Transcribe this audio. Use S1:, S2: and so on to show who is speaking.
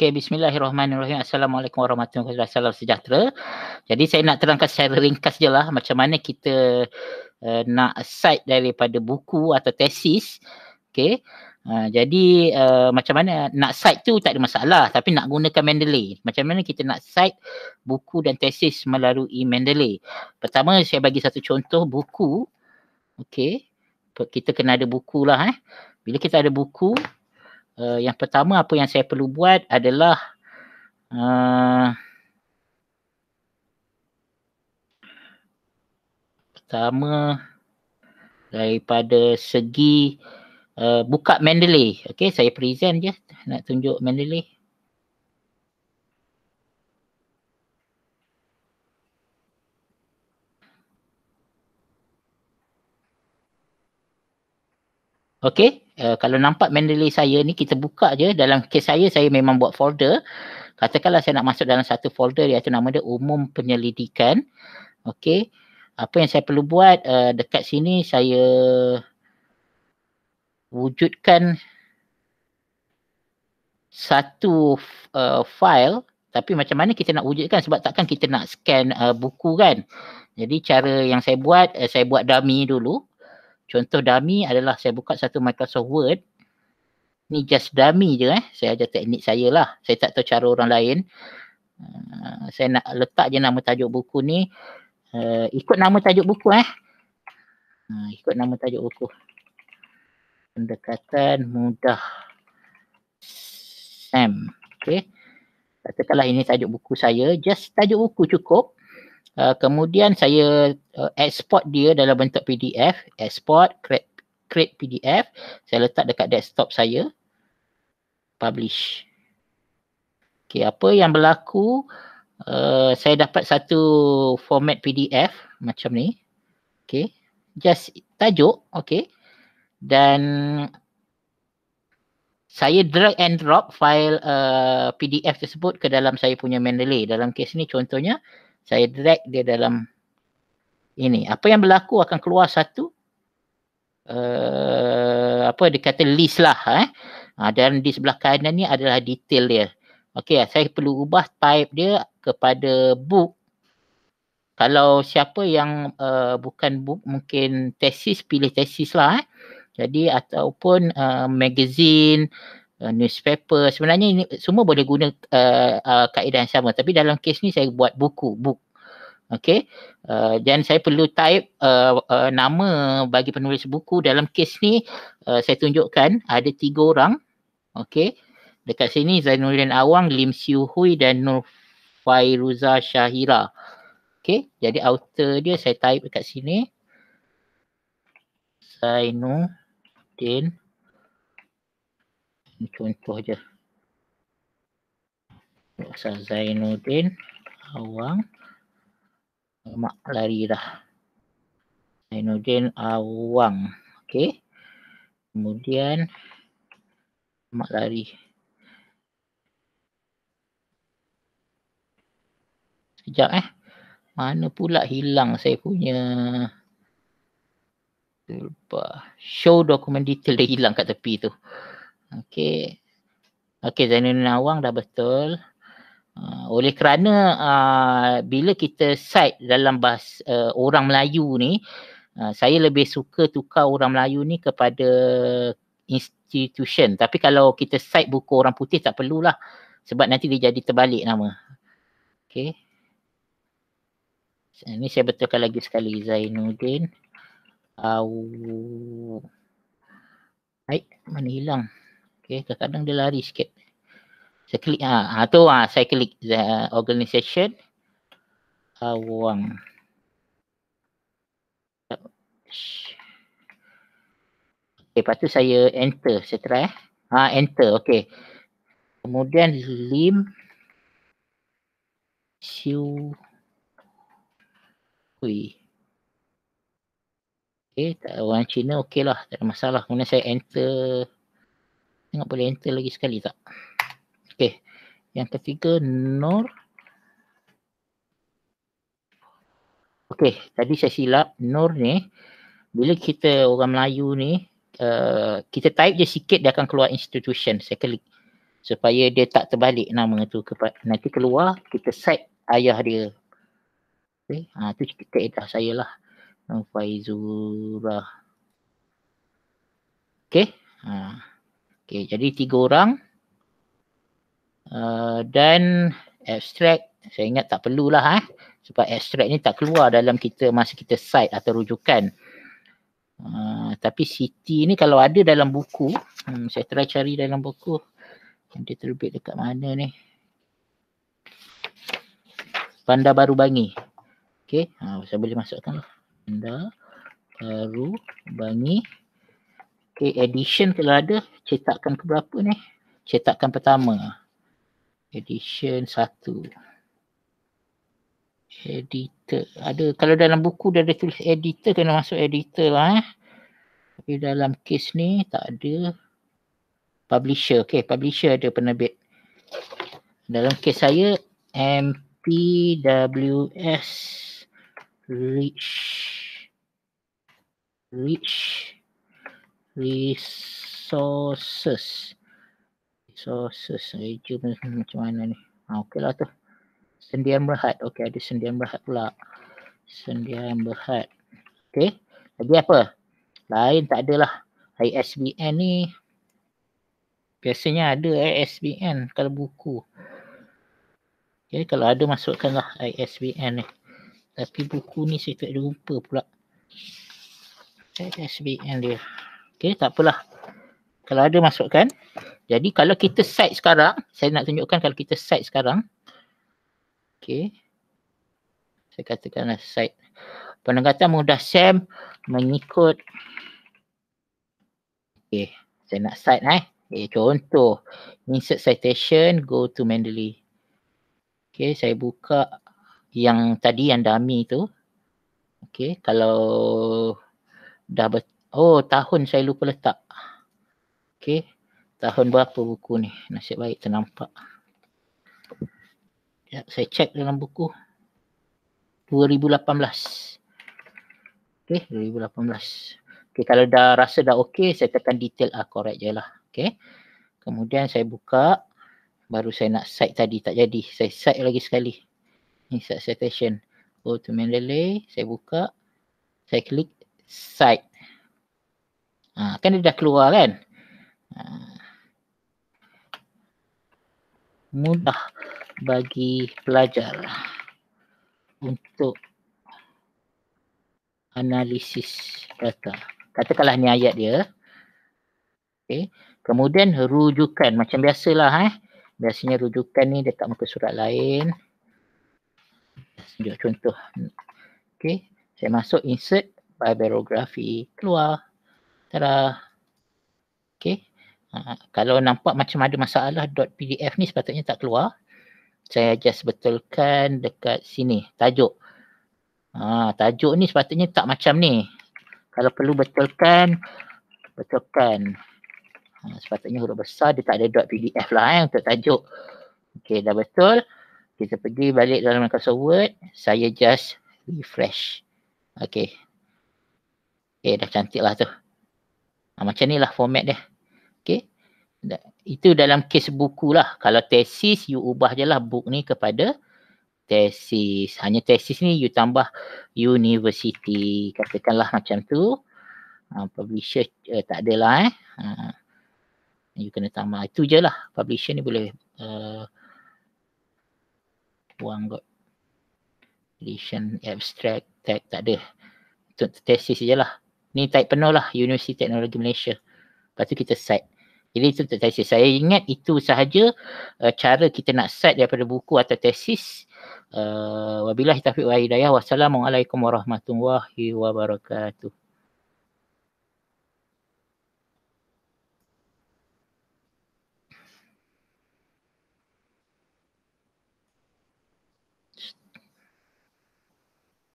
S1: Okey, bismillahirrahmanirrahim. Assalamualaikum warahmatullahi wabarakatuh. Salam sejahtera. Jadi saya nak terangkan secara ringkas je lah macam mana kita nak cite daripada buku atau tesis. Okey. Jadi macam mana nak cite tu tak ada masalah, tapi nak gunakan Mendeley. Macam mana kita nak cite buku dan tesis melalui Mendeley. Pertama saya bagi satu contoh buku. Okey. Kita kena ada buku lah. Bila kita ada buku, yang pertama apa yang saya perlu buat adalah pertama daripada segi buka Mendeley. Okey, saya present je nak tunjuk Mendeley. Okey, kalau nampak Mendeley saya ni kita buka je. Dalam kes saya memang buat folder. Katakanlah saya nak masuk dalam satu folder iaitu nama dia Umum Penyelidikan. Okey, apa yang saya perlu buat dekat sini saya wujudkan satu file, tapi macam mana kita nak wujudkan sebab takkan kita nak scan buku kan. Jadi cara yang saya buat dummy dulu. Contoh dummy adalah saya buka satu Microsoft Word. Ni just dummy je Saya ajar teknik saya lah. Saya tak tahu cara orang lain. Saya nak letak je nama tajuk buku ni. Ikut nama tajuk buku ikut nama tajuk buku. Pendekatan mudah Sam. Okey. Katakanlah ini tajuk buku saya. Just tajuk buku cukup. Kemudian saya export dia dalam bentuk PDF. Export, create PDF. Saya letak dekat desktop saya. Publish. Okey, apa yang berlaku? Saya dapat satu format PDF macam ni. Okey. Just tajuk. Okey. Dan saya drag and drop file PDF tersebut ke dalam saya punya Mendeley. Dalam kes ni contohnya saya drag dia dalam ini. Apa yang berlaku akan keluar satu dia kata list lah dan di sebelah kanan ni adalah detail dia. Okey, saya perlu ubah type dia kepada book. Kalau siapa yang bukan book mungkin tesis, pilih tesis lah Jadi ataupun magazine, newspaper, sebenarnya ini semua boleh guna kaedah yang sama, tapi dalam kes ni saya buat buku, book. Okey. Dan saya perlu type nama bagi penulis buku. Dalam kes ni saya tunjukkan ada 3 orang. Okey. Dekat sini Zainuddin Awang, Lim Siu Hui dan Nur Fairuza Syahira. Okey. Jadi author dia saya type dekat sini. Zainuddin. Ini contoh je. Asal Zainuddin Awang. Mak lari dah. Zainuddin Awang. Okey. Kemudian mak lari. Sekejap Mana pula hilang saya punya show dokumen detail dia hilang kat tepi tu. Okey. Okey, Zainuddin Awang dah betul. Oleh kerana bila kita cite dalam bahasa orang Melayu ni, saya lebih suka tukar orang Melayu ni kepada institution. Tapi kalau kita cite buku orang putih tak perlulah. Sebab nanti dia jadi terbalik nama. Okey. Ini saya betulkan lagi sekali. Zainuddin mana hilang? Okey, kadang-kadang dia lari sikit. Saya klik saya klik organisation Awang. Lepas tu saya enter, saya try enter. Okey. Kemudian Lim Siu Hui. Okey, orang Cina okey lah, tak ada masalah. Kemudian saya enter. Tengok boleh enter lagi sekali tak? Okey. Yang ketiga Nur. Okey, tadi saya silap. Nur ni bila kita orang Melayu ni kita type je sikit dia akan keluar institution. Saya klik. supaya dia tak terbalik nama tu. Nanti keluar kita cite ayah dia. Okay. Tu kaedah saya lah. Faizurah. Okay. Okay, jadi 3 orang. Dan abstract, saya ingat tak perlulah sebab abstract ni tak keluar dalam kita masa kita cite atau rujukan. Tapi Siti ni kalau ada dalam buku, saya try cari dalam buku. Dia terbit dekat mana ni? Bandar Baru Bangi. Okay, saya boleh masukkan lah. Bandar Baru Bangi. Okay, edition kalau ada, cetakan keberapa ni? Cetakan pertama. Edition 1. Editor. Ada, kalau dalam buku dia ada tulis editor, kena masuk editor lah. Tapi dalam kes ni tak ada. Publisher. Okay, publisher ada penerbit. Dalam kes saya, MPWS Rich Resources. Macam mana ni? Okey lah tu. Sendian Berhad. Okey, ada Sendian Berhad pula. Sendian Berhad. Okey. Lagi apa? Lain tak adalah. ISBN ni biasanya ada ISBN kalau buku. Okay, kalau ada masukkanlah ISBN ni. Tapi buku ni saya tak jumpa pula. ISBN dia. Okay, tak apalah. Kalau ada masukkan. Jadi kalau kita cite sekarang, saya nak tunjukkan kalau kita cite sekarang. Okay. Saya katakanlah cite. Penegakan mudah SAM mengikut. Okay, saya nak cite contoh. Insert citation, go to Mendeley. Okay, saya buka yang tadi yang dummy tu. Okay, kalau dah tahun saya lupa letak. Okay, tahun berapa buku ni? Nasib baik ternampak. Ya, saya cek dalam buku. 2018. Okay, 2018. Okay, kalau dah rasa dah okay, saya tekan detail correct je lah. Okay. Kemudian saya buka. Baru saya nak cite tadi, tak jadi. Saya cite lagi sekali. Insert citation. Go to Mendeley. Saya buka. Saya klik cite. Kan dia dah keluar kan? Mudah bagi pelajar untuk analisis data. Katakanlah ni ayat dia. Okay. Kemudian rujukan. Macam biasalah. Biasanya rujukan ni dekat muka surat lain. Tunjuk contoh. Okay. Saya masuk insert bibliography. Keluar. Tada. Okay. Kalau nampak macam ada masalah .pdf ni sepatutnya tak keluar. Saya just betulkan dekat sini. Tajuk. Tajuk ni sepatutnya tak macam ni. Kalau perlu betulkan. Sepatutnya huruf besar, dia tak ada .pdf lah untuk tajuk. Okay, dah betul. Kita pergi balik dalam Microsoft Word. Saya just refresh. Okay. Okay, dah cantik lah tu. Macam ni lah format dia. Okay. Itu dalam kes buku lah. Kalau tesis, you ubah je lah book ni kepada tesis. Hanya tesis ni you tambah university. Katakanlah macam tu. Publisher tak adalah you kena tambah. Itu je lah. Publisher ni boleh buang kot. Edition, abstract, tag tak ada. Untuk tesis je lah. Ni type penuh lah. Universiti Teknologi Malaysia. Lepas tu kita cite. Jadi itu untuk tesis. Saya ingat itu sahaja cara kita nak cite daripada buku atau tesis. Wabillahi taufiq wa hidayah. Wassalamualaikum warahmatullahi wabarakatuh.